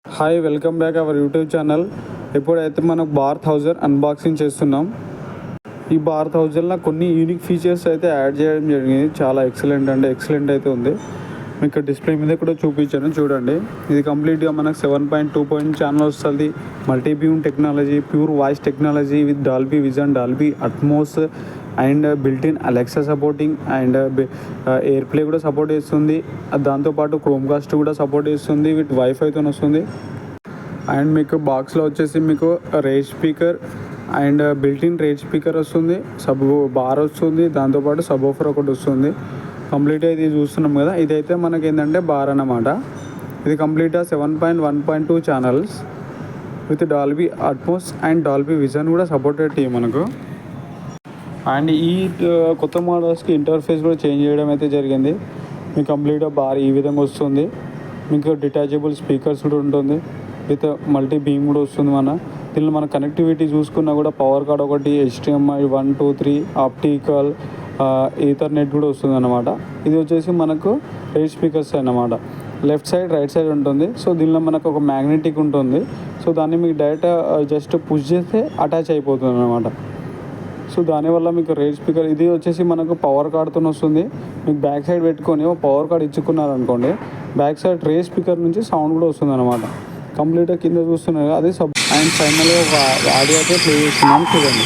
Hi, welcome back our YouTube channel. ఇప్పుడైతే మనం bar 1000 unboxing చేస్తున్నాం. ఈ బార్ 1000లో కొన్ని యూనిక్ ఫీచర్స్ అయితే యాడ్ చేయడం జరిగింది. చాలా ఎక్సలెంట్ అయితే ఉంది. మీకు డిస్ప్లే మీద కూడా చూపించాను చూడండి. ఇది కంప్లీట్గా మనకు 7.2 ఛానల్ వస్తుంది. Multi beam technology, pure voice technology with Dolby vision, Dolby Atmos and built-in Alexa supporting and air play కూడా సపోర్ట్ చేస్తుంది. దాంతోపాటు క్రోమ్కాస్ట్ కూడా సపోర్ట్ చేస్తుంది విత్ వైఫైతో వస్తుంది. అండ్ మీకు బాక్స్లో వచ్చేసి మీకు రేజ్ స్పీకర్ అండ్ బిల్ట్-ఇన్ రేజ్ స్పీకర్ వస్తుంది, సబ్ బార్ వస్తుంది, దాంతోపాటు సబ్ ఆఫర్ ఒకటి వస్తుంది. కంప్లీట్గా ఇది చూస్తున్నాం కదా, ఇదైతే మనకి ఏంటంటే బార్ అన్నమాట. ఇది కంప్లీట్గా 7.1.2 channels with Dolby Atmos and Dolby vision కూడా సపోర్టెడ్ మనకు. అండ్ ఈ కొత్త మోడల్స్కి ఇంటర్ఫేస్ కూడా చేంజ్ చేయడం అయితే జరిగింది. మీకు కంప్లీట్గా బార్ ఈ విధంగా వస్తుంది. మీకు డిటాచబుల్ స్పీకర్స్ కూడా ఉంటుంది విత్ మల్టీ బీమ్ కూడా వస్తుంది. దీనిలో మన కనెక్టివిటీ చూసుకున్నా కూడా పవర్ కార్డ్ ఒకటి, HDMI 1, 2, 3, ఆప్టికల్, ఈథర్నెట్ కూడా వస్తుంది అన్నమాట. ఇది వచ్చేసి మనకు రేజ్ స్పీకర్స్ అన్నమాట. లెఫ్ట్ సైడ్, రైట్ సైడ్ ఉంటుంది. సో దీనిలో మనకు ఒక మ్యాగ్నెటిక్ ఉంటుంది. సో దాన్ని మీకు డైరెక్ట్ జస్ట్ పుష్ చేస్తే అటాచ్ అయిపోతుంది అన్నమాట. సో దానివల్ల మీకు రేజ్ స్పీకర్ ఇది వచ్చేసి మనకు పవర్ కార్డ్తో వస్తుంది. మీకు బ్యాక్ సైడ్ పెట్టుకొని ఒక పవర్ కార్డ్ ఇచ్చుకున్నారనుకోండి, బ్యాక్ సైడ్ రేజ్ స్పీకర్ నుంచి సౌండ్ కూడా వస్తుంది అనమాట. కంప్లీట్గా కింద చూస్తున్నారు అది సబ్. అండ్ ఫైనల్గా ఒక ఆడియో అయితే ప్లే చేస్తున్నాను చూడండి.